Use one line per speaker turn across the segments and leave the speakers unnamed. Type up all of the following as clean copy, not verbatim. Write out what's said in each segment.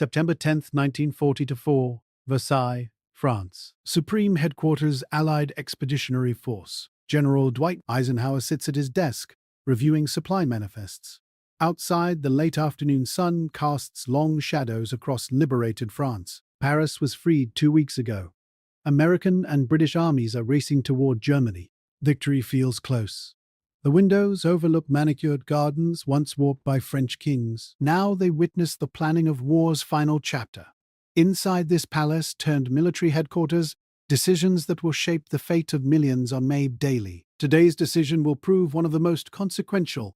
September 10, 1940-4, Versailles, France. Supreme Headquarters Allied Expeditionary Force. General Dwight Eisenhower sits at his desk, reviewing supply manifests. Outside, the late afternoon sun casts long shadows across liberated France. Paris was freed 2 weeks ago. American and British armies are racing toward Germany. Victory feels close. The windows overlook manicured gardens once walked by French kings. Now they witness the planning of war's final chapter. Inside this palace turned military headquarters, decisions that will shape the fate of millions are made daily. Today's decision will prove one of the most consequential.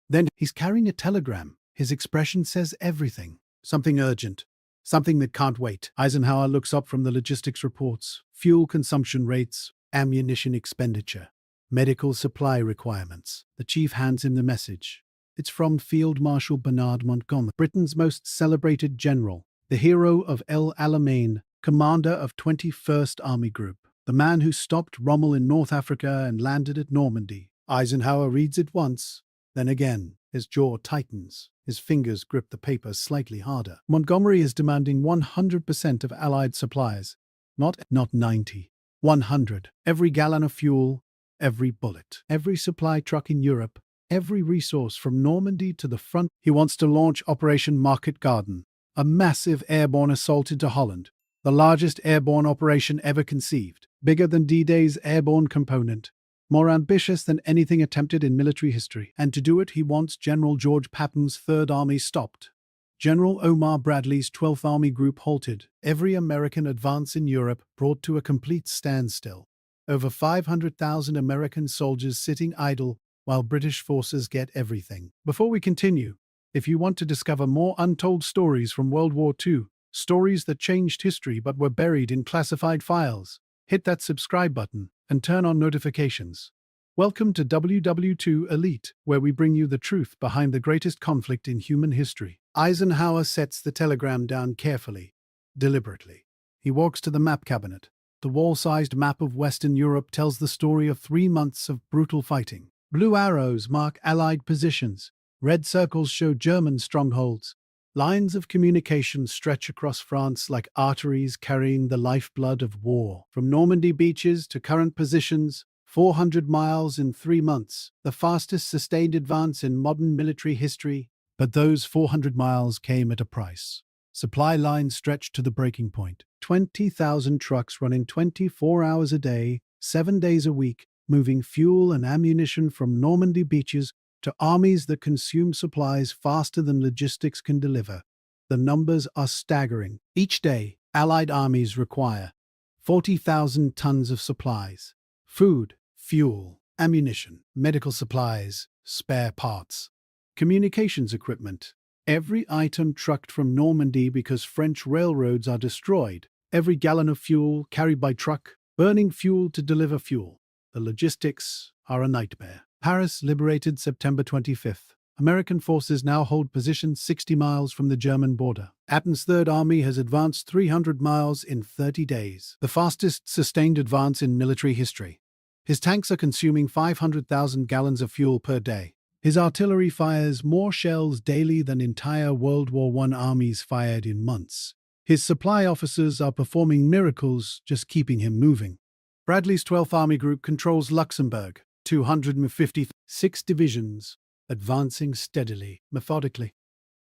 Then he's carrying a telegram. His expression says everything. Something urgent. Something that can't wait. Eisenhower looks up from the logistics reports. Fuel consumption rates, ammunition expenditure, medical supply requirements. The chief hands him the message. It's from Field Marshal Bernard Montgomery, Britain's most celebrated general, the hero of El Alamein, commander of 21st Army Group, the man who stopped Rommel in North Africa and landed at Normandy. Eisenhower reads it once, then again. His jaw tightens. His fingers grip the paper slightly harder. Montgomery is demanding 100% of Allied supplies. Not 90. 100. Every gallon of fuel, every bullet, every supply truck in Europe, every resource from Normandy to the front. He wants to launch Operation Market Garden, a massive airborne assault into Holland, the largest airborne operation ever conceived, bigger than D-Day's airborne component, more ambitious than anything attempted in military history. And to do it, he wants General George Patton's Third Army stopped. General Omar Bradley's 12th Army Group halted. Every American advance in Europe brought to a complete standstill. Over 500,000 American soldiers sitting idle while British forces get everything. Before we continue, if you want to discover more untold stories from World War II, stories that changed history but were buried in classified files, hit that subscribe button and turn on notifications. Welcome to WW2 Elite, where we bring you the truth behind the greatest conflict in human history. Eisenhower sets the telegram down carefully, deliberately. He walks to the map cabinet. The wall-sized map of Western Europe tells the story of 3 months of brutal fighting. Blue arrows mark Allied positions. Red circles show German strongholds. Lines of communication stretch across France like arteries carrying the lifeblood of war. From Normandy beaches to current positions, 400 miles in 3 months, the fastest sustained advance in modern military history. But those 400 miles came at a price. Supply lines stretched to the breaking point. 20,000 trucks running 24 hours a day, 7 days a week, moving fuel and ammunition from Normandy beaches to armies that consume supplies faster than logistics can deliver. The numbers are staggering. Each day, Allied armies require 40,000 tons of supplies: food, fuel, ammunition, medical supplies, spare parts, communications equipment. Every item trucked from Normandy because French railroads are destroyed. Every gallon of fuel carried by truck, burning fuel to deliver fuel. The logistics are a nightmare. Paris liberated September 25th. American forces now hold positions 60 miles from the German border. Patton's Third Army has advanced 300 miles in 30 days, the fastest sustained advance in military history. His tanks are consuming 500,000 gallons of fuel per day. His artillery fires more shells daily than entire World War I armies fired in months. His supply officers are performing miracles just keeping him moving. Bradley's 12th Army Group controls Luxembourg. 256 divisions, advancing steadily, methodically,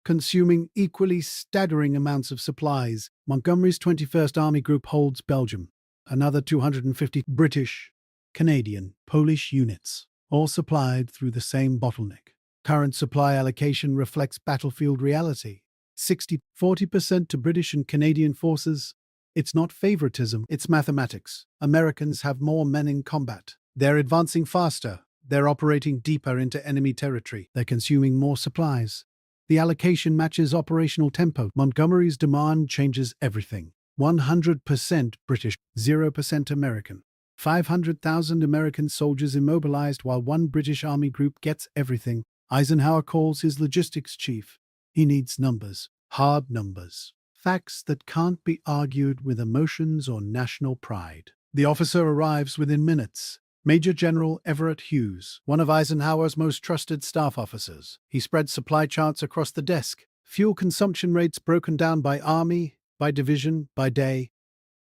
consuming equally staggering amounts of supplies. Montgomery's 21st Army Group holds Belgium, another 250 British, Canadian, Polish units, all supplied through the same bottleneck. Current supply allocation reflects battlefield reality. 40% to British and Canadian forces. It's not favoritism, it's mathematics. Americans have more men in combat. They're advancing faster. They're operating deeper into enemy territory. They're consuming more supplies. The allocation matches operational tempo. Montgomery's demand changes everything. 100% British, 0% American. 500,000 American soldiers immobilized while one British Army group gets everything. Eisenhower calls his logistics chief. He needs numbers, hard numbers, facts that can't be argued with emotions or national pride. The officer arrives within minutes. Major General Everett Hughes, one of Eisenhower's most trusted staff officers. He spreads supply charts across the desk. Fuel consumption rates broken down by army, by division, by day.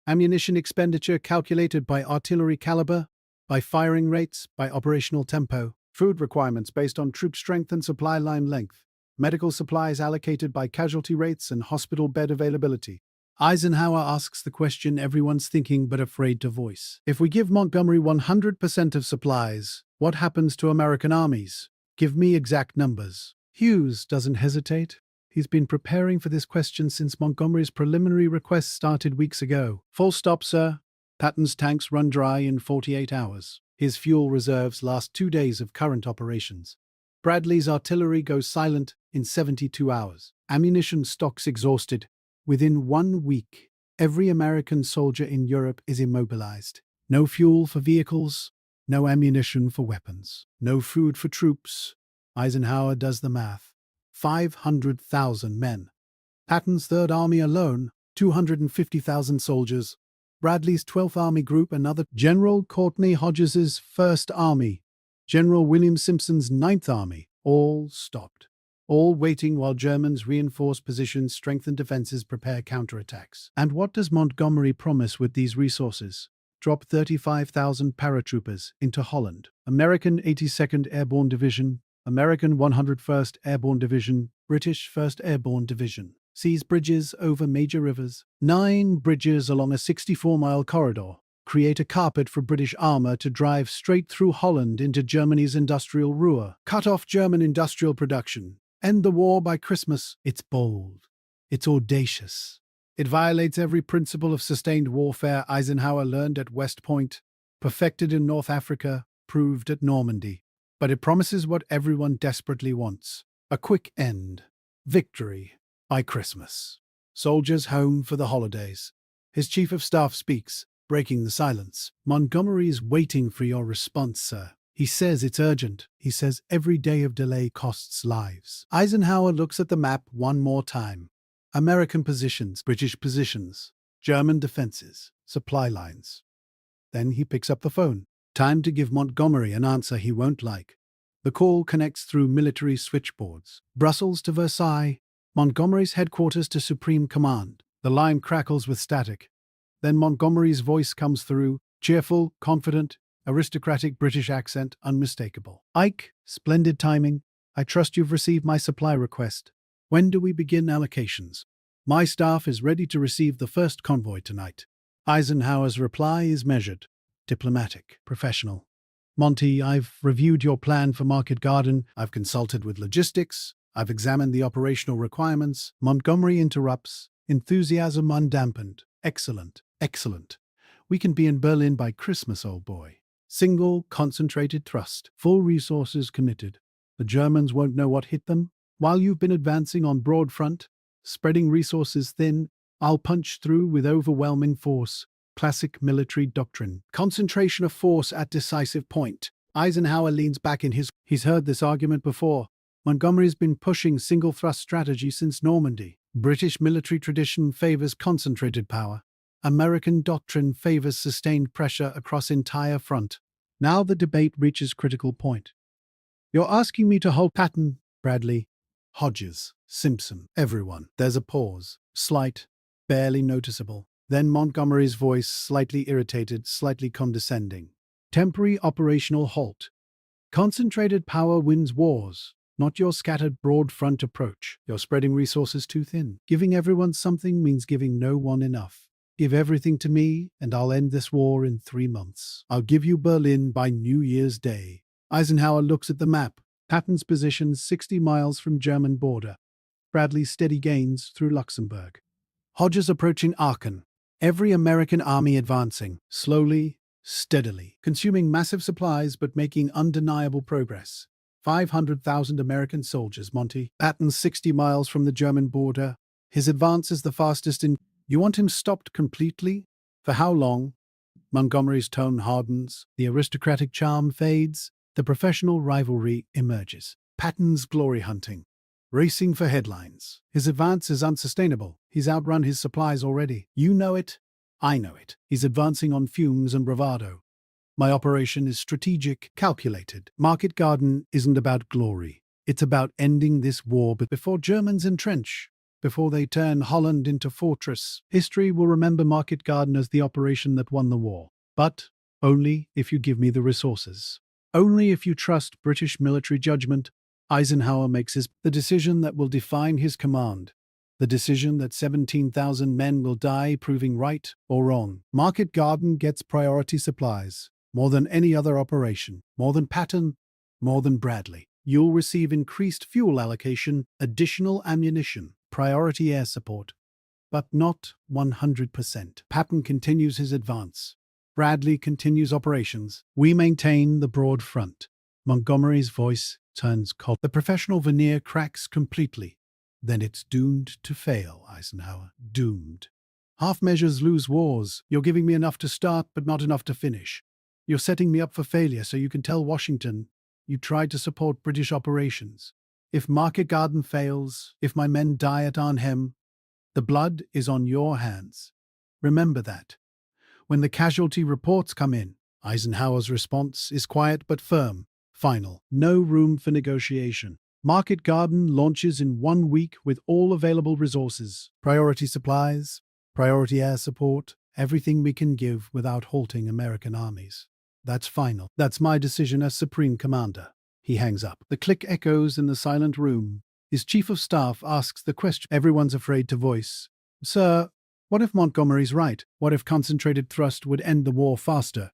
Ammunition expenditure calculated by artillery caliber, by firing rates, by operational tempo. Food requirements based on troop strength and supply line length. Medical supplies allocated by casualty rates and hospital bed availability. Eisenhower asks the question everyone's thinking but afraid to voice. If we give Montgomery 100% of supplies, what happens to American armies? Give me exact numbers. Hughes doesn't hesitate. He's been preparing for this question since Montgomery's preliminary request started weeks ago. Full stop, sir. Patton's tanks run dry in 48 hours. His fuel reserves last 2 days of current operations. Bradley's artillery goes silent in 72 hours. Ammunition stocks exhausted. Within 1 week, every American soldier in Europe is immobilized. No fuel for vehicles, no ammunition for weapons, no food for troops. Eisenhower does the math. 500,000 men. Patton's Third Army alone, 250,000 soldiers. Bradley's 12th Army Group, another. General Courtney Hodges's 1st Army. General William Simpson's 9th Army. All stopped. All waiting while Germans reinforce positions, strengthen defenses, prepare counterattacks. And what does Montgomery promise with these resources? Drop 35,000 paratroopers into Holland. American 82nd Airborne Division, American 101st Airborne Division, British 1st Airborne Division. Seize bridges over major rivers. 9 bridges along a 64-mile corridor. Create a carpet for British armor to drive straight through Holland into Germany's industrial ruin. Cut off German industrial production. End the war by Christmas. It's bold. It's audacious. It violates every principle of sustained warfare Eisenhower learned at West Point, perfected in North Africa, proved at Normandy. But it promises what everyone desperately wants: a quick end. Victory by Christmas. Soldiers home for the holidays. His chief of staff speaks, breaking the silence. Montgomery is waiting for your response, sir. He says it's urgent. He says every day of delay costs lives. Eisenhower looks at the map one more time. American positions, British positions, German defenses, supply lines. Then he picks up the phone. Time to give Montgomery an answer he won't like. The call connects through military switchboards. Brussels to Versailles, Montgomery's headquarters to Supreme Command. The line crackles with static. Then Montgomery's voice comes through, cheerful, confident, aristocratic British accent, unmistakable. Ike, splendid timing. I trust you've received my supply request. When do we begin allocations? My staff is ready to receive the first convoy tonight. Eisenhower's reply is measured, diplomatic, professional. Monty, I've reviewed your plan for Market Garden. I've consulted with logistics. I've examined the operational requirements. Montgomery interrupts, enthusiasm undampened. Excellent, excellent. We can be in Berlin by Christmas, old boy. Single, concentrated thrust. Full resources committed. The Germans won't know what hit them. While you've been advancing on broad front, spreading resources thin, I'll punch through with overwhelming force. Classic military doctrine. Concentration of force at decisive point. Eisenhower leans back in his... He's heard this argument before. Montgomery's been pushing single-thrust strategy since Normandy. British military tradition favors concentrated power. American doctrine favors sustained pressure across entire front. Now the debate reaches critical point. You're asking me to hold Patton, Bradley, Hodges, Simpson, everyone. There's a pause, slight, barely noticeable. Then Montgomery's voice, slightly irritated, slightly condescending. Temporary operational halt. Concentrated power wins wars, not your scattered broad front approach. You're spreading resources too thin. Giving everyone something means giving no one enough. Give everything to me, and I'll end this war in 3 months. I'll give you Berlin by New Year's Day. Eisenhower looks at the map. Patton's position 60 miles from German border. Bradley's steady gains through Luxembourg. Hodges approaching Aachen. Every American army advancing, slowly, steadily, consuming massive supplies but making undeniable progress. 500,000 American soldiers, Monty. Patton's 60 miles from the German border. His advance is the fastest in... You want him stopped completely? For how long? Montgomery's tone hardens. The aristocratic charm fades. The professional rivalry emerges. Patton's glory hunting. Racing for headlines. His advance is unsustainable. He's outrun his supplies already. You know it. I know it. He's advancing on fumes and bravado. My operation is strategic, calculated. Market Garden isn't about glory. It's about ending this war before Germans entrench, before they turn Holland into fortress. History will remember Market Garden as the operation that won the war. But only if you give me the resources. Only if you trust British military judgment. Eisenhower makes the decision that will define his command. The decision that 17,000 men will die proving right or wrong. Market Garden gets priority supplies. More than any other operation. More than Patton. More than Bradley. You'll receive increased fuel allocation, additional ammunition, priority air support. But not 100%. Patton continues his advance. Bradley continues operations. We maintain the broad front. Montgomery's voice turns cold. The professional veneer cracks completely. Then it's doomed to fail, Eisenhower. Doomed. Half measures lose wars. You're giving me enough to start, but not enough to finish. You're setting me up for failure so you can tell Washington you tried to support British operations. If Market Garden fails, if my men die at Arnhem, the blood is on your hands. Remember that. When the casualty reports come in, Eisenhower's response is quiet but firm, final. No room for negotiation. Market Garden launches in 1 week with all available resources. Priority supplies, priority air support, everything we can give without halting American armies. That's final. That's my decision as Supreme Commander. He hangs up. The click echoes in the silent room. His chief of staff asks the question everyone's afraid to voice. Sir, what if Montgomery's right? What if concentrated thrust would end the war faster?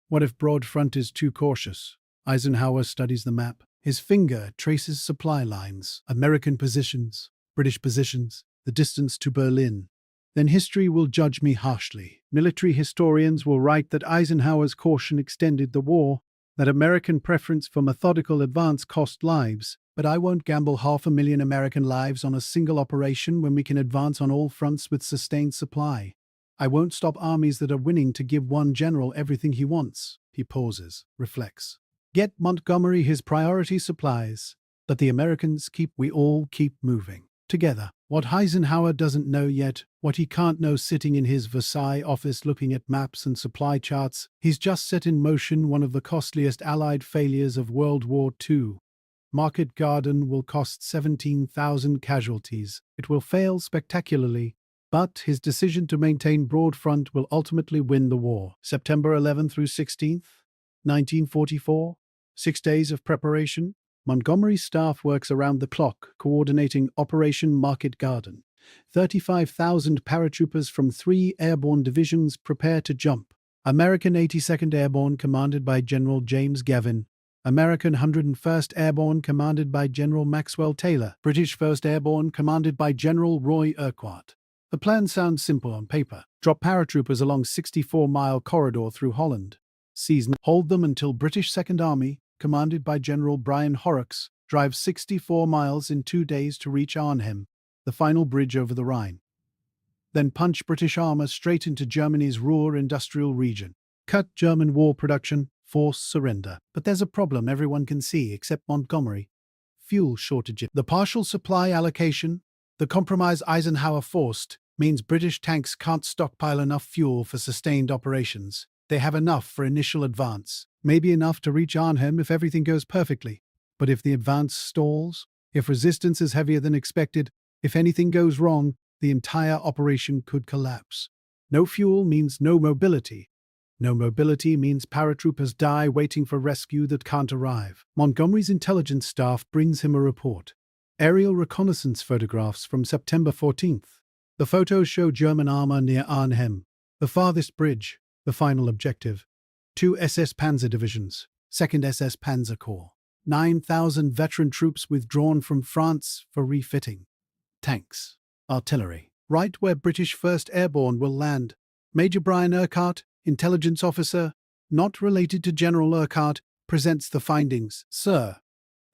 What if broad front is too cautious? Eisenhower studies the map. His finger traces supply lines, American positions, British positions, the distance to Berlin. Then history will judge me harshly. Military historians will write that Eisenhower's caution extended the war, that American preference for methodical advance cost lives, but I won't gamble 500,000 American lives on a single operation when we can advance on all fronts with sustained supply. I won't stop armies that are winning to give one general everything he wants. He pauses, reflects. Get Montgomery his priority supplies, but the Americans we all keep moving. Together. What Eisenhower doesn't know yet, what he can't know sitting in his Versailles office looking at maps and supply charts, he's just set in motion one of the costliest Allied failures of World War II. Market Garden will cost 17,000 casualties. It will fail spectacularly, but his decision to maintain broad front will ultimately win the war. September 11 through 16th, 1944, 6 days of preparation. Montgomery's staff works around the clock, coordinating Operation Market Garden. 35,000 paratroopers from 3 airborne divisions prepare to jump. American 82nd Airborne commanded by General James Gavin. American 101st Airborne commanded by General Maxwell Taylor. British 1st Airborne commanded by General Roy Urquhart. The plan sounds simple on paper. Drop paratroopers along 64-mile corridor through Holland. Hold them until British 2nd Army, commanded by General Brian Horrocks, drives 64 miles in 2 days to reach Arnhem, the final bridge over the Rhine. Then punch British armor straight into Germany's Ruhr industrial region. Cut German war production, force surrender. But there's a problem everyone can see except Montgomery. Fuel shortages. The partial supply allocation, the compromise Eisenhower forced, means British tanks can't stockpile enough fuel for sustained operations. They have enough for initial advance, maybe enough to reach Arnhem if everything goes perfectly. But if the advance stalls, if resistance is heavier than expected, if anything goes wrong, the entire operation could collapse. No fuel means no mobility. No mobility means paratroopers die waiting for rescue that can't arrive. Montgomery's intelligence staff brings him a report. Aerial reconnaissance photographs from September 14th. The photos show German armor near Arnhem, the farthest bridge, the final objective. 2 SS Panzer divisions, 2nd SS Panzer Corps. 9,000 veteran troops withdrawn from France for refitting. Tanks. Artillery. Right where British 1st Airborne will land. Major Brian Urquhart, intelligence officer, not related to General Urquhart, presents the findings. Sir,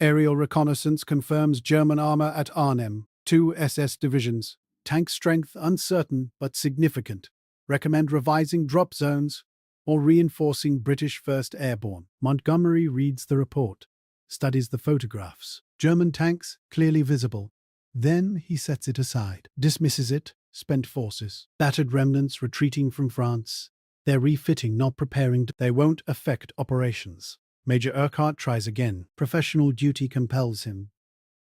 aerial reconnaissance confirms German armor at Arnhem. 2 SS divisions. Tank strength uncertain but significant. Recommend revising drop zones or reinforcing British 1st Airborne. Montgomery reads the report, studies the photographs. German tanks clearly visible. Then he sets it aside, dismisses it. Spent forces, battered remnants retreating from France. They're refitting, not preparing. They won't affect operations. Major Urquhart tries again. Professional duty compels him.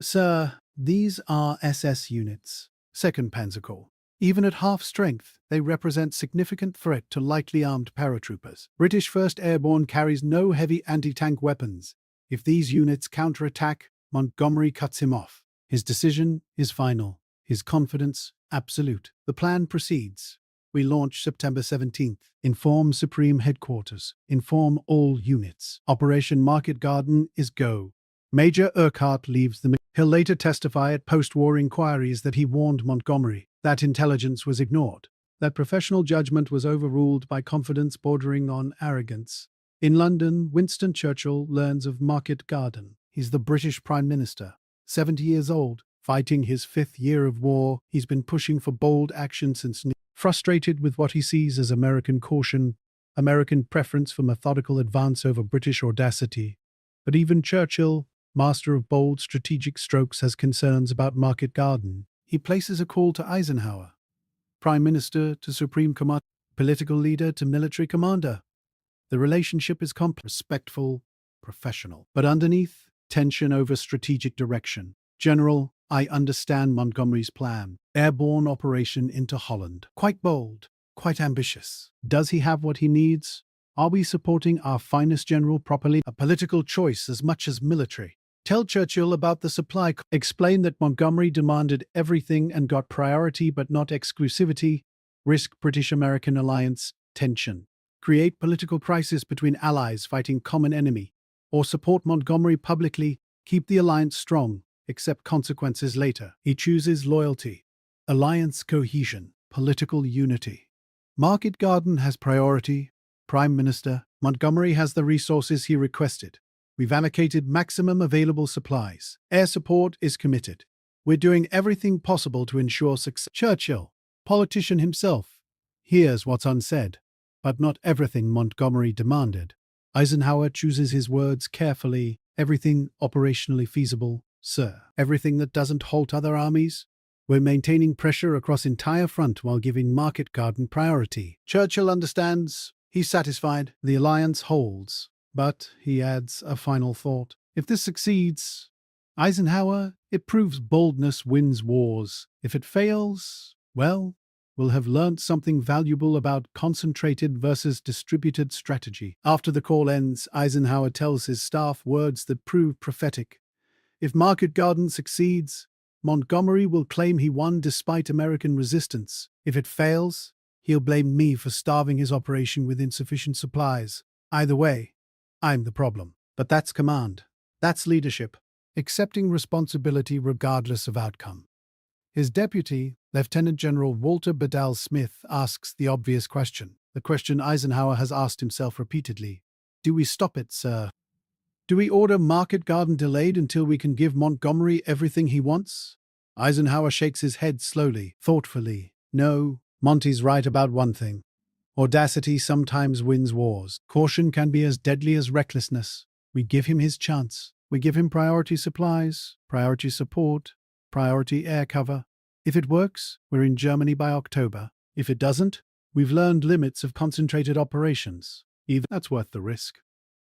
Sir, these are SS units, 2nd Panzer Corps. Even at half strength, they represent significant threat to lightly armed paratroopers. British 1st Airborne carries no heavy anti-tank weapons. If these units counterattack, Montgomery cuts him off. His decision is final. His confidence, absolute. The plan proceeds. We launch September 17th. Inform Supreme Headquarters. Inform all units. Operation Market Garden is go. Major Urquhart leaves the... He'll later testify at post-war inquiries that he warned Montgomery. That intelligence was ignored. That professional judgment was overruled by confidence bordering on arrogance. In London, Winston Churchill learns of Market Garden. He's the British Prime Minister. 70 years old, fighting his 5th year of war, he's been pushing for bold action since... Frustrated with what he sees as American caution, American preference for methodical advance over British audacity. But even Churchill, master of bold strategic strokes, has concerns about Market Garden. He places a call to Eisenhower, Prime Minister to Supreme Commander, political leader to military commander. The relationship is respectful, professional. But underneath, tension over strategic direction. General, I understand Montgomery's plan. Airborne operation into Holland. Quite bold, quite ambitious. Does he have what he needs? Are we supporting our finest general properly? A political choice as much as military. Tell Churchill about the supply. Explain that Montgomery demanded everything and got priority but not exclusivity. Risk British-American alliance tension. Create political crisis between allies fighting common enemy. Or support Montgomery publicly. Keep the alliance strong. Accept consequences later. He chooses loyalty. Alliance cohesion. Political unity. Market Garden has priority. Prime Minister. Montgomery has the resources he requested. We've allocated maximum available supplies. Air support is committed. We're doing everything possible to ensure success. Churchill, politician himself, hears what's unsaid, but not everything Montgomery demanded. Eisenhower chooses his words carefully. Everything operationally feasible, sir. Everything that doesn't halt other armies. We're maintaining pressure across entire front while giving Market Garden priority. Churchill understands. He's satisfied. The alliance holds. But, he adds a final thought, if this succeeds, Eisenhower, it proves boldness wins wars. If it fails, well, we'll have learnt something valuable about concentrated versus distributed strategy. After the call ends, Eisenhower tells his staff words that prove prophetic. If Market Garden succeeds, Montgomery will claim he won despite American resistance. If it fails, he'll blame me for starving his operation with insufficient supplies. Either way, I'm the problem. But that's command. That's leadership. Accepting responsibility regardless of outcome. His deputy, Lieutenant General Walter Bedell Smith, asks the obvious question. The question Eisenhower has asked himself repeatedly. Do we stop it, sir? Do we order Market Garden delayed until we can give Montgomery everything he wants? Eisenhower shakes his head slowly, thoughtfully. No, Monty's right about one thing. Audacity sometimes wins wars. Caution can be as deadly as recklessness. We give him his chance. We give him priority supplies, priority support, priority air cover. If it works, we're in Germany by October. If it doesn't, we've learned limits of concentrated operations. Even that's worth the risk.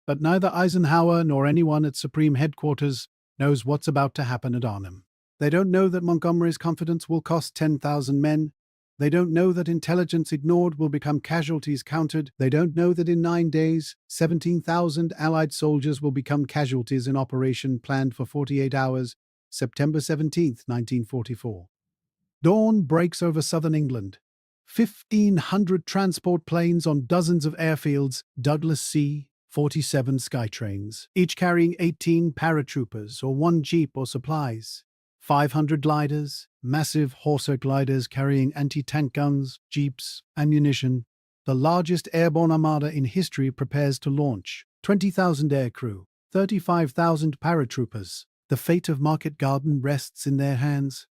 But neither Eisenhower nor anyone at Supreme Headquarters knows what's about to happen at Arnhem. They don't know that Montgomery's confidence will cost 10,000 men. They don't know that intelligence ignored will become casualties counted. They don't know that in 9 days, 17,000 Allied soldiers will become casualties in operation planned for 48 hours, September 17, 1944. Dawn breaks over southern England. 1,500 transport planes on dozens of airfields, Douglas C-47 Skytrains, each carrying 18 paratroopers or 1 jeep or supplies. 500 gliders, massive Horsa gliders carrying anti-tank guns, jeeps, ammunition. The largest airborne armada in history prepares to launch. 20,000 aircrew, 35,000 paratroopers. The fate of Market Garden rests in their hands.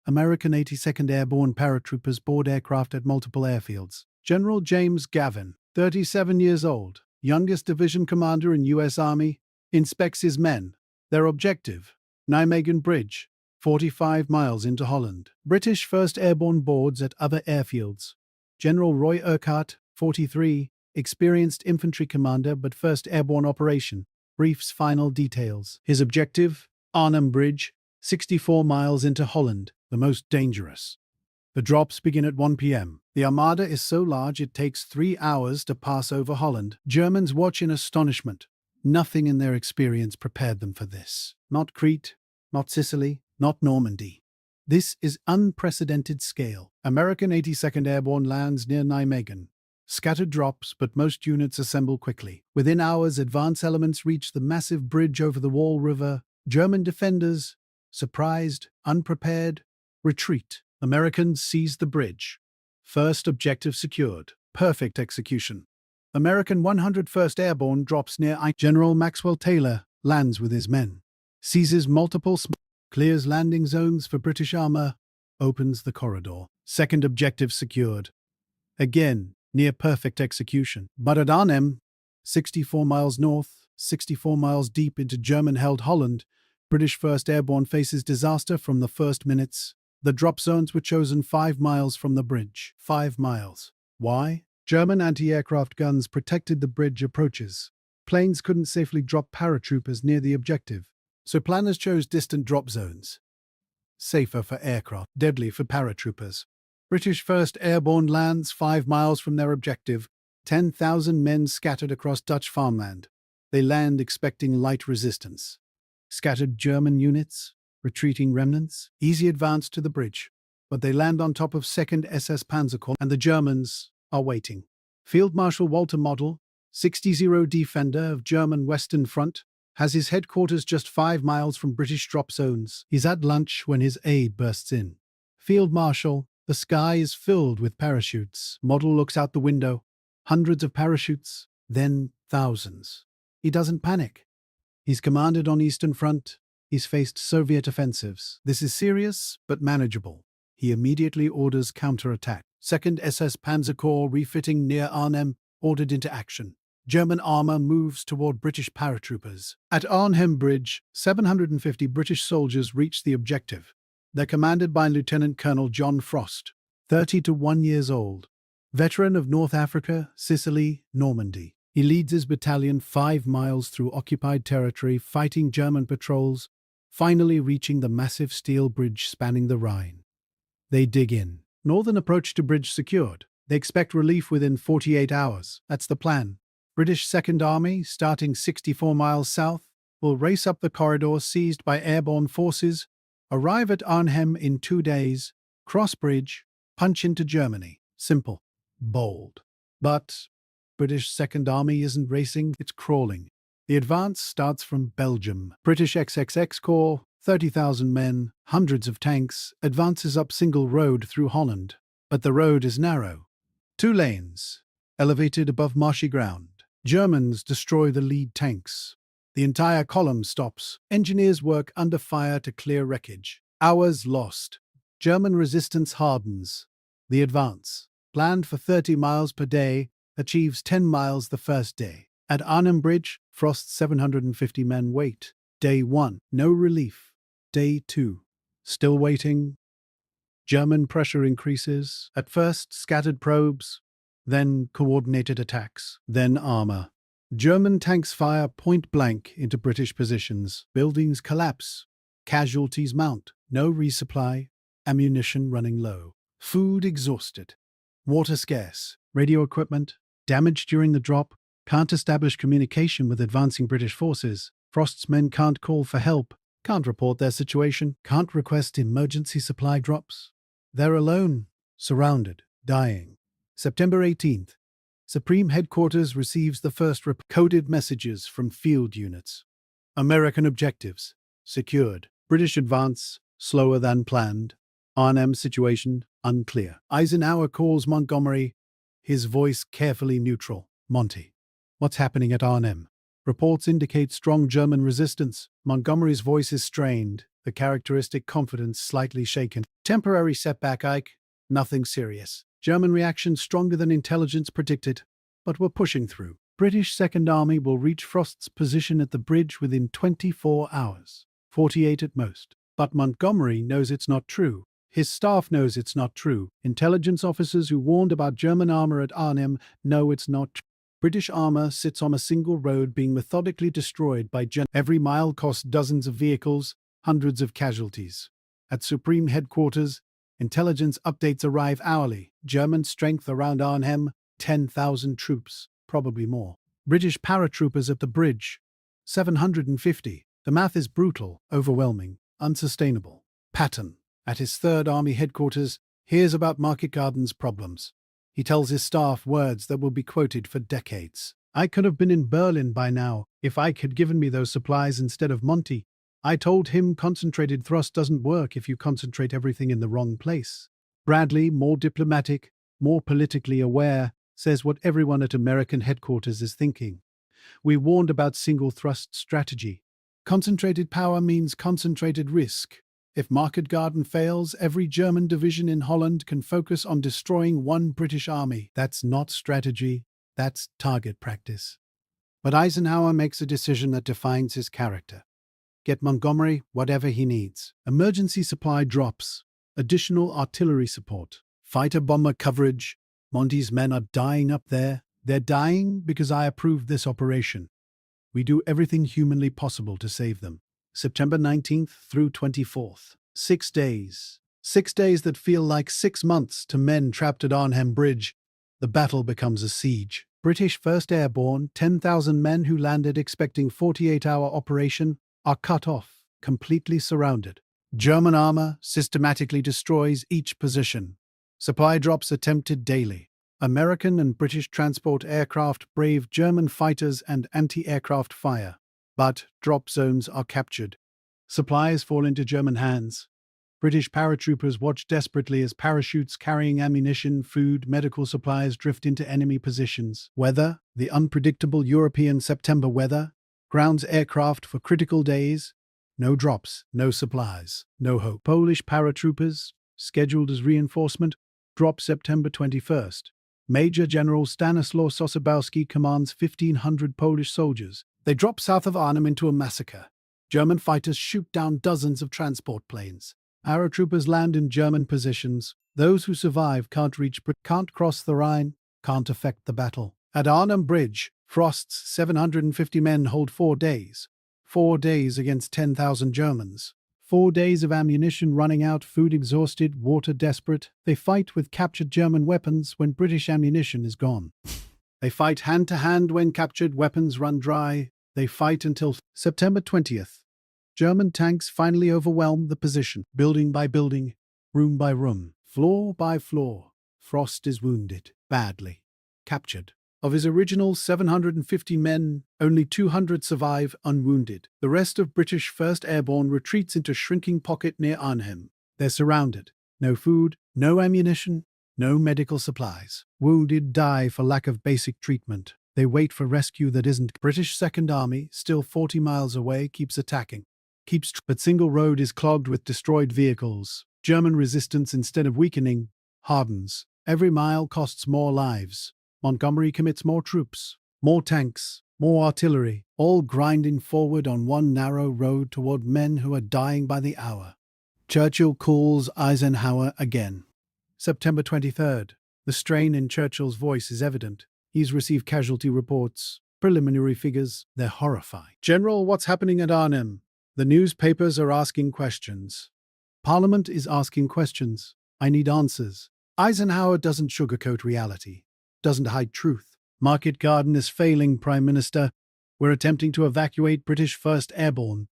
American 82nd Airborne paratroopers board aircraft at multiple airfields. General James Gavin, 37 years old, youngest division commander in U.S. Army, inspects his men. Their objective, Nijmegen Bridge, 45 miles into Holland. British 1st Airborne boards at other airfields. General Roy Urquhart, 43, experienced infantry commander but 1st Airborne operation, briefs final details. His objective, Arnhem Bridge, 64 miles into Holland, the most dangerous. The drops begin at 1 p.m. The armada is so large it takes 3 hours to pass over Holland. Germans watch in astonishment. Nothing in their experience prepared them for this. Not Crete, not Sicily, not Normandy. This is unprecedented scale. American 82nd Airborne lands near Nijmegen. Scattered drops, but most units assemble quickly. Within hours, advance elements reach the massive bridge over the Wall River. German defenders, surprised, unprepared, retreat. Americans seize the bridge. First objective secured. Perfect execution. American 101st Airborne drops near General Maxwell Taylor lands with his men. Seizes multiple clears landing zones for British armor. Opens the corridor. Second objective secured. Again, near perfect execution. But at Arnhem, 64 miles north, 64 miles deep into German-held Holland, British 1st Airborne faces disaster from the first minutes. The drop zones were chosen 5 miles from the bridge. 5 miles. Why? German anti-aircraft guns protected the bridge approaches. Planes couldn't safely drop paratroopers near the objective, so planners chose distant drop zones. Safer for aircraft, deadly for paratroopers. British 1st Airborne lands 5 miles from their objective, 10,000 men scattered across Dutch farmland. They land expecting light resistance. Scattered German units, retreating remnants, easy advance to the bridge, but they land on top of 2nd SS Panzerkorps and the Germans are waiting. Field Marshal Walter Model, 60 defender of German Western Front, has his headquarters just 5 miles from British drop zones. He's at lunch when his aide bursts in. Field Marshal, the sky is filled with parachutes. Model looks out the window. Hundreds of parachutes, then thousands. He doesn't panic. He's commanded on Eastern Front. He's faced Soviet offensives. This is serious, but manageable. He immediately orders counterattack. 2nd SS Panzer Corps refitting near Arnhem, ordered into action. German armor moves toward British paratroopers. At Arnhem Bridge, 750 British soldiers reach the objective. They're commanded by Lieutenant Colonel John Frost, 31 years old, veteran of North Africa, Sicily, Normandy. He leads his battalion 5 miles through occupied territory, fighting German patrols, finally reaching the massive steel bridge spanning the Rhine. They dig in. Northern approach to bridge secured. They expect relief within 48 hours. That's the plan. British Second Army, starting 64 miles south, will race up the corridor seized by airborne forces, arrive at Arnhem in 2 days, cross bridge, punch into Germany. Simple. Bold. But British Second Army isn't racing, it's crawling. The advance starts from Belgium. British XXX Corps, 30,000 men, hundreds of tanks, advances up single road through Holland. But the road is narrow. 2 lanes, elevated above marshy ground. Germans destroy the lead tanks. The entire column stops. Engineers work under fire to clear wreckage. Hours lost. German resistance hardens. The advance, planned for 30 miles per day, achieves 10 miles the first day. At Arnhem Bridge, Frost's 750 men wait. Day 1, no relief. Day 2, still waiting. German pressure increases. At first, scattered probes, then coordinated attacks, then armor. German tanks fire point-blank into British positions. Buildings collapse. Casualties mount. No resupply. Ammunition running low. Food exhausted. Water scarce. Radio equipment damaged during the drop. Can't establish communication with advancing British forces. Frost's men can't call for help. Can't report their situation. Can't request emergency supply drops. They're alone. Surrounded. Dying. September 18th. Supreme Headquarters receives the first coded messages from field units. American objectives secured. British advance slower than planned. Arnhem situation unclear. Eisenhower calls Montgomery, his voice carefully neutral. Monty, what's happening at Arnhem? Reports indicate strong German resistance. Montgomery's voice is strained, the characteristic confidence slightly shaken. Temporary setback, Ike. Nothing serious. German reaction stronger than intelligence predicted, but we're pushing through. British Second Army will reach Frost's position at the bridge within 24 hours, 48 at most. But Montgomery knows it's not true. His staff knows it's not true. Intelligence officers who warned about German armor at Arnhem know it's not true. British armor sits on a single road being methodically destroyed by Every mile costs dozens of vehicles, hundreds of casualties. At Supreme Headquarters, intelligence updates arrive hourly. German strength around Arnhem, 10,000 troops, probably more. British paratroopers at the bridge, 750. The math is brutal, overwhelming, unsustainable. Patton, at his Third Army headquarters, hears about Market Garden's problems. He tells his staff words that will be quoted for decades. I could have been in Berlin by now if Ike had given me those supplies instead of Monty. I told him concentrated thrust doesn't work if you concentrate everything in the wrong place. Bradley, more diplomatic, more politically aware, says what everyone at American headquarters is thinking. We warned about single thrust strategy. Concentrated power means concentrated risk. If Market Garden fails, every German division in Holland can focus on destroying one British army. That's not strategy, that's target practice. But Eisenhower makes a decision that defines his character. Get Montgomery whatever he needs. Emergency supply drops. Additional artillery support. Fighter-bomber coverage. Monty's men are dying up there. They're dying because I approved this operation. We do everything humanly possible to save them. September 19th through 24th. 6 days. 6 days that feel like 6 months to men trapped at Arnhem Bridge. The battle becomes a siege. British 1st Airborne, 10,000 men who landed expecting 48-hour operation, are cut off, completely surrounded. German armor systematically destroys each position. Supply drops attempted daily. American and British transport aircraft brave German fighters and anti-aircraft fire. But drop zones are captured. Supplies fall into German hands. British paratroopers watch desperately as parachutes carrying ammunition, food, medical supplies drift into enemy positions. Weather, the unpredictable European September weather, grounds aircraft for critical days. No drops, no supplies, no hope. Polish paratroopers, scheduled as reinforcement, drop September 21st. Major General Stanislaw Sosabowski commands 1,500 Polish soldiers. They drop south of Arnhem into a massacre. German fighters shoot down dozens of transport planes. Paratroopers land in German positions. Those who survive can't cross the Rhine, can't affect the battle. At Arnhem Bridge, Frost's 750 men hold 4 days. 4 days against 10,000 Germans. 4 days of ammunition running out, food exhausted, water desperate. They fight with captured German weapons when British ammunition is gone. They fight hand-to-hand when captured weapons run dry. They fight until September 20th. German tanks finally overwhelm the position, building by building, room by room, floor by floor. Frost is wounded, badly, captured. Of his original 750 men, only 200 survive unwounded. The rest of British 1st Airborne retreats into shrinking pocket near Arnhem. They're surrounded. No food, no ammunition, no medical supplies. Wounded die for lack of basic treatment. They wait for rescue that isn't. British 2nd Army, still 40 miles away, keeps attacking. But single road is clogged with destroyed vehicles. German resistance, instead of weakening, hardens. Every mile costs more lives. Montgomery commits more troops, more tanks, more artillery, all grinding forward on one narrow road toward men who are dying by the hour. Churchill calls Eisenhower again. September 23rd. The strain in Churchill's voice is evident. He's received casualty reports, preliminary figures. They're horrifying. General, what's happening at Arnhem? The newspapers are asking questions. Parliament is asking questions. I need answers. Eisenhower doesn't sugarcoat reality. Doesn't hide truth. Market Garden is failing, Prime Minister. We're attempting to evacuate British 1st Airborne.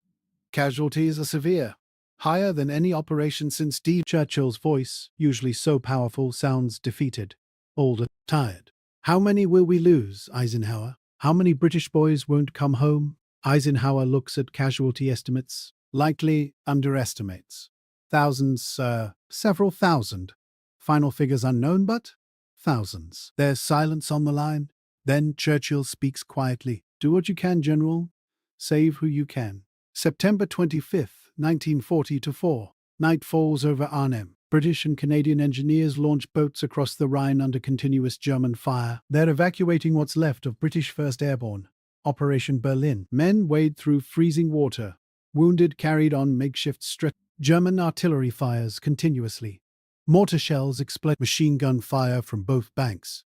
Casualties are severe. Higher than any operation since D. Churchill's voice, usually so powerful, sounds defeated. Older, tired. How many will we lose, Eisenhower? How many British boys won't come home? Eisenhower looks at casualty estimates. Likely underestimates. Thousands, sir. Several thousand. Final figures unknown, but thousands. There's silence on the line. Then Churchill speaks quietly. Do what you can, General. Save who you can. September 25th, 1940-4. Night falls over Arnhem. British and Canadian engineers launch boats across the Rhine under continuous German fire. They're evacuating what's left of British 1st Airborne. Operation Berlin. Men wade through freezing water. Wounded carried on makeshift stretchers. German artillery fires continuously. Mortar shells explode. Machine gun fire from both banks.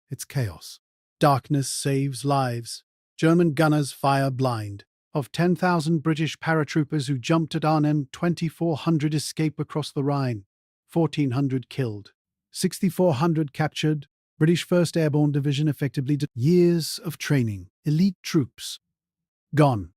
It's chaos. Darkness saves lives. German gunners fire blind. Of 10,000 British paratroopers who jumped at Arnhem, 2,400 escape across the Rhine, 1,400 killed, 6,400 captured. British 1st Airborne Division effectively years of training, elite troops, gone.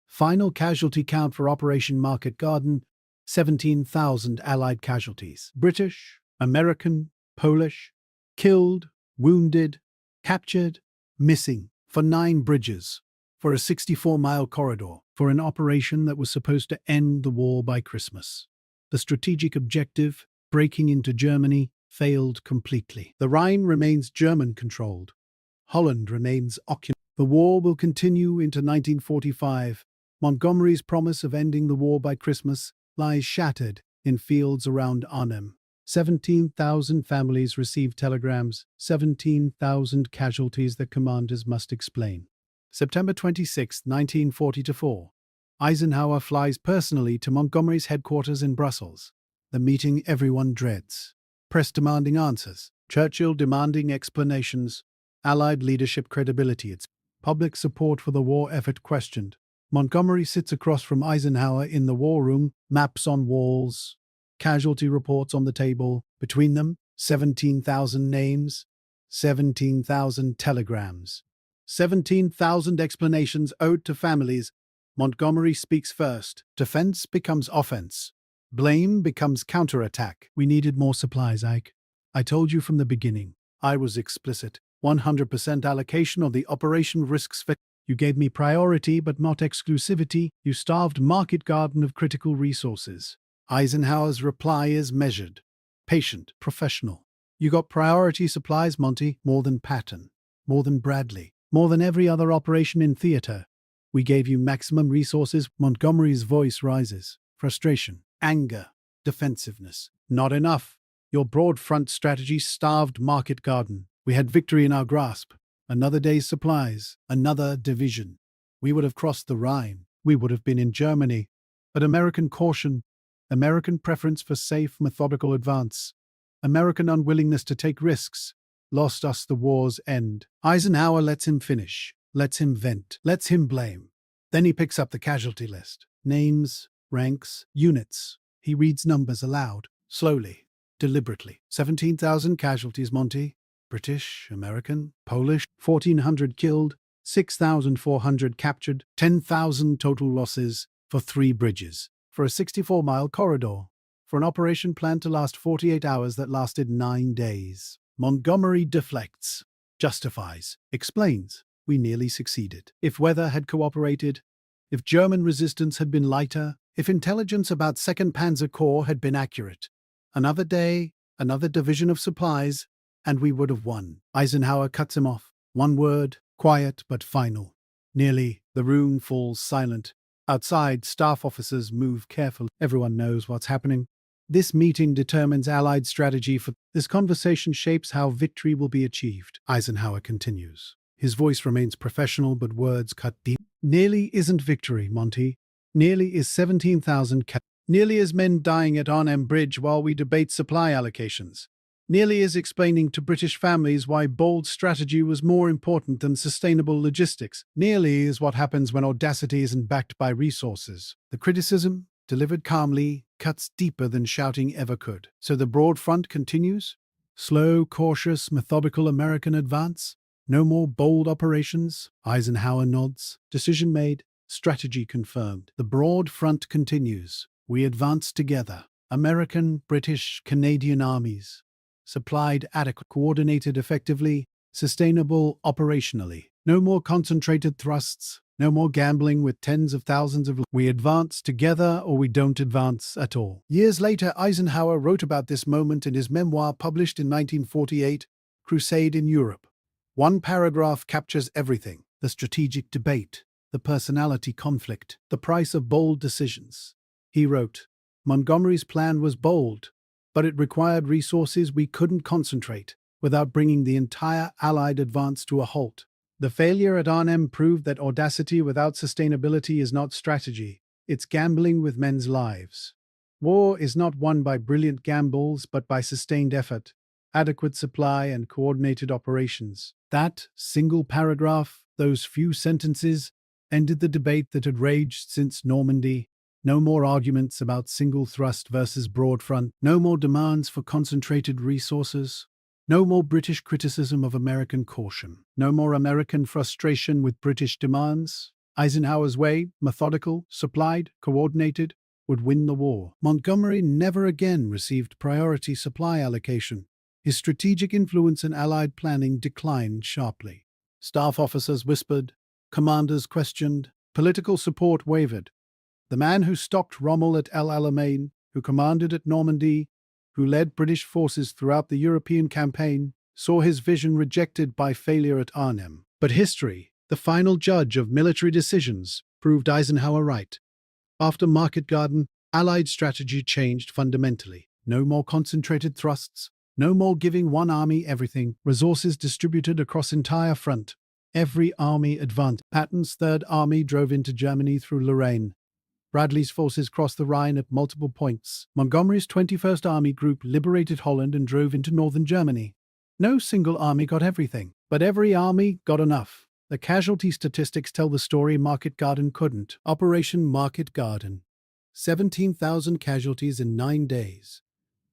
Final casualty count for Operation Market Garden, 17,000 Allied casualties. British, American, Polish, killed, wounded, captured, missing, for 9 bridges, for a 64-mile corridor, for an operation that was supposed to end the war by Christmas. The strategic objective, breaking into Germany, failed completely. The Rhine remains German-controlled. Holland remains occupied. The war will continue into 1945. Montgomery's promise of ending the war by Christmas lies shattered in fields around Arnhem. 17,000 families received telegrams, 17,000 casualties that commanders must explain. September 26, 1944. Eisenhower flies personally to Montgomery's headquarters in Brussels. The meeting everyone dreads. Press demanding answers. Churchill demanding explanations. Allied leadership credibility. Its public support for the war effort questioned. Montgomery sits across from Eisenhower in the war room, maps on walls, casualty reports on the table. Between them, 17,000 names, 17,000 telegrams, 17,000 explanations owed to families. Montgomery speaks first. Defense becomes offense. Blame becomes counterattack. We needed more supplies, Ike. I told you from the beginning. I was explicit. 100% allocation of the operation risks. You gave me priority but not exclusivity. You starved Market Garden of critical resources. Eisenhower's reply is measured, patient, professional. You got priority supplies, Monty, more than Patton, more than Bradley, more than every other operation in theater. We gave you maximum resources. Montgomery's voice rises. Frustration, anger, defensiveness. Not enough. Your broad front strategy starved Market Garden. We had victory in our grasp. Another day's supplies, another division. We would have crossed the Rhine. We would have been in Germany. But American caution, American preference for safe, methodical advance, American unwillingness to take risks, lost us the war's end. Eisenhower lets him finish, lets him vent, lets him blame. Then he picks up the casualty list. Names, ranks, units. He reads numbers aloud, slowly, deliberately. 17,000 casualties, Monty. British, American, Polish, 1,400 killed, 6,400 captured, 10,000 total losses for 3 bridges, for a 64-mile corridor, for an operation planned to last 48 hours that lasted 9 days. Montgomery deflects, justifies, explains. We nearly succeeded. If weather had cooperated, if German resistance had been lighter, if intelligence about 2nd Panzer Corps had been accurate. Another day, another division of supplies, and we would have won. Eisenhower cuts him off. One word, quiet but final. Nearly, the room falls silent. Outside, staff officers move carefully. Everyone knows what's happening. This meeting determines Allied strategy for this conversation shapes how victory will be achieved. Eisenhower continues. His voice remains professional, but words cut deep. Nearly isn't victory, Monty. Nearly is 17,000 Nearly is men dying at Arnhem Bridge while we debate supply allocations. Nearly is explaining to British families why bold strategy was more important than sustainable logistics. Nearly is what happens when audacity isn't backed by resources. The criticism, delivered calmly, cuts deeper than shouting ever could. So the broad front continues? Slow, cautious, methodical American advance? No more bold operations? Eisenhower nods. Decision made. Strategy confirmed. The broad front continues. We advance together. American, British, Canadian armies. Supplied adequate, coordinated effectively, sustainable operationally. No more concentrated thrusts, no more gambling with tens of thousands of. We advance together or we don't advance at all. Years later, Eisenhower wrote about this moment in his memoir published in 1948, Crusade in Europe. One paragraph captures everything: the strategic debate, the personality conflict, the price of bold decisions. He wrote, Montgomery's plan was bold, but it required resources we couldn't concentrate without bringing the entire Allied advance to a halt. The failure at Arnhem proved that audacity without sustainability is not strategy, it's gambling with men's lives. War is not won by brilliant gambles, but by sustained effort, adequate supply, and coordinated operations. That single paragraph, those few sentences, ended the debate that had raged since Normandy. No more arguments about single thrust versus broad front. No more demands for concentrated resources. No more British criticism of American caution. No more American frustration with British demands. Eisenhower's way, methodical, supplied, coordinated, would win the war. Montgomery never again received priority supply allocation. His strategic influence and Allied planning declined sharply. Staff officers whispered, commanders questioned, political support wavered. The man who stopped Rommel at El Alamein, who commanded at Normandy, who led British forces throughout the European campaign, saw his vision rejected by failure at Arnhem. But history, the final judge of military decisions, proved Eisenhower right. After Market Garden, Allied strategy changed fundamentally. No more concentrated thrusts, no more giving one army everything, resources distributed across entire front. Every army advanced. Patton's Third Army drove into Germany through Lorraine. Bradley's forces crossed the Rhine at multiple points. Montgomery's 21st Army Group liberated Holland and drove into northern Germany. No single army got everything, but every army got enough. The casualty statistics tell the story Market Garden couldn't. Operation Market Garden. 17,000 casualties in 9 days.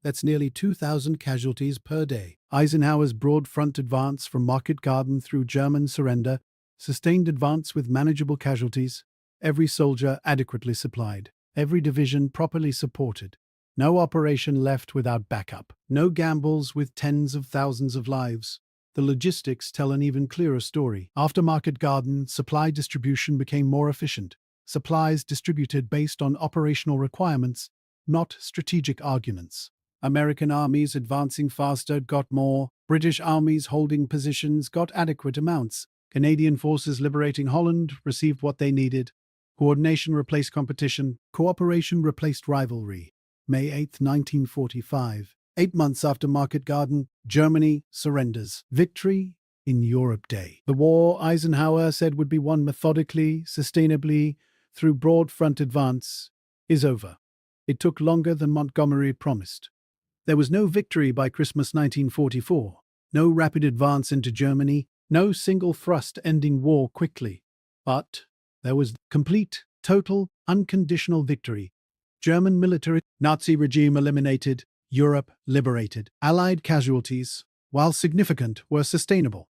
That's nearly 2,000 casualties per day. Eisenhower's broad front advance from Market Garden through German surrender, sustained advance with manageable casualties. Every soldier adequately supplied, every division properly supported. No operation left without backup. No gambles with tens of thousands of lives. The logistics tell an even clearer story. After Market Garden, supply distribution became more efficient. Supplies distributed based on operational requirements, not strategic arguments. American armies advancing faster got more. British armies holding positions got adequate amounts. Canadian forces liberating Holland received what they needed. Coordination replaced competition. Cooperation replaced rivalry. May 8, 1945. 8 months after Market Garden, Germany surrenders. Victory in Europe Day. The war, Eisenhower said, would be won methodically, sustainably, through broad front advance, is over. It took longer than Montgomery promised. There was no victory by Christmas 1944. No rapid advance into Germany. No single thrust ending war quickly. But there was complete, total, unconditional victory. German military, Nazi regime eliminated, Europe liberated. Allied casualties, while significant, were sustainable.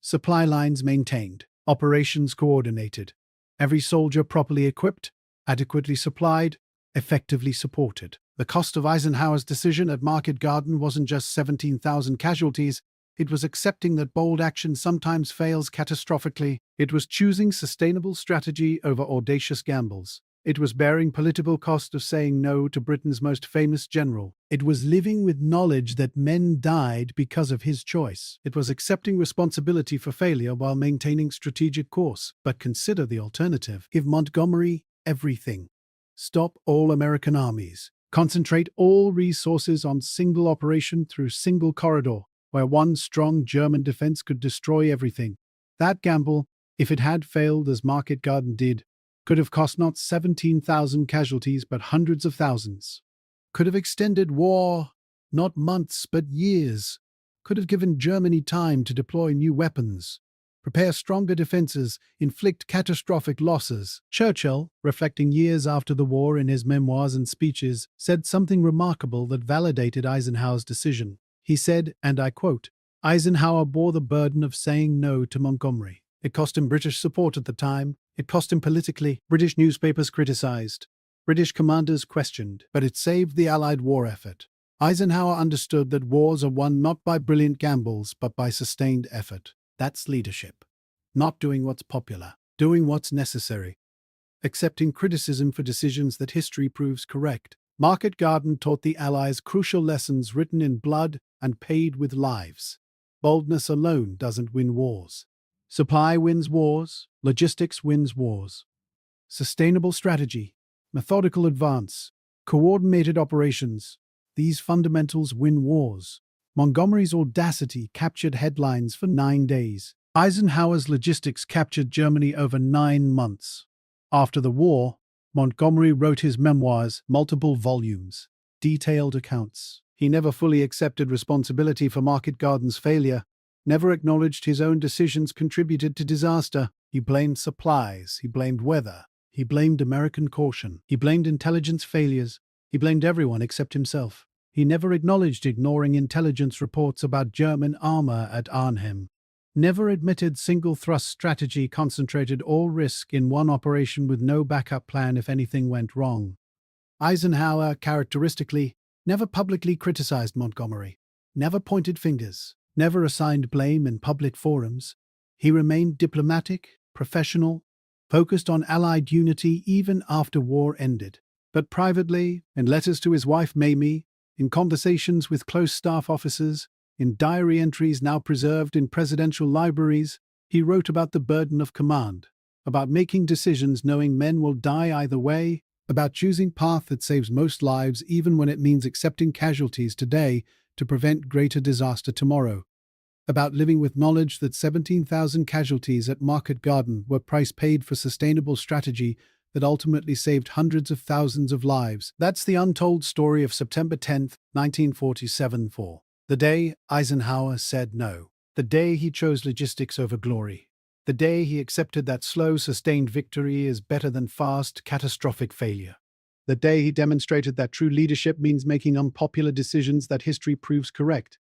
Supply lines maintained, operations coordinated. Every soldier properly equipped, adequately supplied, effectively supported. The cost of Eisenhower's decision at Market Garden wasn't just 17,000 casualties. It was accepting that bold action sometimes fails catastrophically. It was choosing sustainable strategy over audacious gambles. It was bearing political cost of saying no to Britain's most famous general. It was living with knowledge that men died because of his choice. It was accepting responsibility for failure while maintaining strategic course. But consider the alternative. Give Montgomery everything. Stop all American armies. Concentrate all resources on single operation through single corridor, where one strong German defense could destroy everything. That gamble, if it had failed as Market Garden did, could have cost not 17,000 casualties but hundreds of thousands. Could have extended war, not months but years. Could have given Germany time to deploy new weapons, prepare stronger defenses, inflict catastrophic losses. Churchill, reflecting years after the war in his memoirs and speeches, said something remarkable that validated Eisenhower's decision. He said, and I quote, "Eisenhower bore the burden of saying no to Montgomery. It cost him British support at the time. It cost him politically. British newspapers criticized. British commanders questioned. But it saved the Allied war effort." Eisenhower understood that wars are won not by brilliant gambles, but by sustained effort. That's leadership. Not doing what's popular, doing what's necessary. Accepting criticism for decisions that history proves correct. Market Garden taught the Allies crucial lessons written in blood and paid with lives. Boldness alone doesn't win wars. Supply wins wars, logistics wins wars. Sustainable strategy, methodical advance, coordinated operations, these fundamentals win wars. Montgomery's audacity captured headlines for 9 days. Eisenhower's logistics captured Germany over 9 months. After the war, Montgomery wrote his memoirs, multiple volumes, detailed accounts. He never fully accepted responsibility for Market Garden's failure, never acknowledged his own decisions contributed to disaster. He blamed supplies. He blamed weather. He blamed American caution. He blamed intelligence failures. He blamed everyone except himself. He never acknowledged ignoring intelligence reports about German armor at Arnhem. Never admitted single-thrust strategy concentrated all risk in one operation with no backup plan if anything went wrong. Eisenhower, characteristically, never publicly criticized Montgomery, never pointed fingers, never assigned blame in public forums. He remained diplomatic, professional, focused on Allied unity even after war ended. But privately, in letters to his wife Mamie, in conversations with close staff officers, in diary entries now preserved in presidential libraries, he wrote about the burden of command, about making decisions knowing men will die either way, about choosing path that saves most lives even when it means accepting casualties today to prevent greater disaster tomorrow, about living with knowledge that 17,000 casualties at Market Garden were price paid for sustainable strategy that ultimately saved hundreds of thousands of lives. That's the untold story of September 10th, 1947 for the day Eisenhower said no, the day he chose logistics over glory, the day he accepted that slow, sustained victory is better than fast, catastrophic failure, the day he demonstrated that true leadership means making unpopular decisions that history proves correct.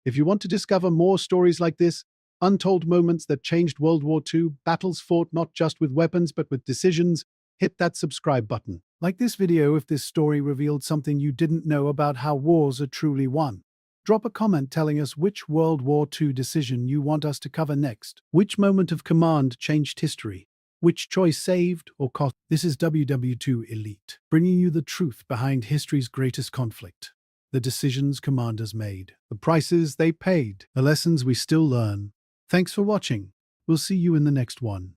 If you want to discover more stories like this, untold moments that changed World War II, battles fought not just with weapons but with decisions, hit that subscribe button. Like this video if this story revealed something you didn't know about how wars are truly won. Drop a comment telling us which World War II decision you want us to cover next. Which moment of command changed history? Which choice saved or cost? This is WW2 Elite, bringing you the truth behind history's greatest conflict. The decisions commanders made, the prices they paid, the lessons we still learn. Thanks for watching. We'll see you in the next one.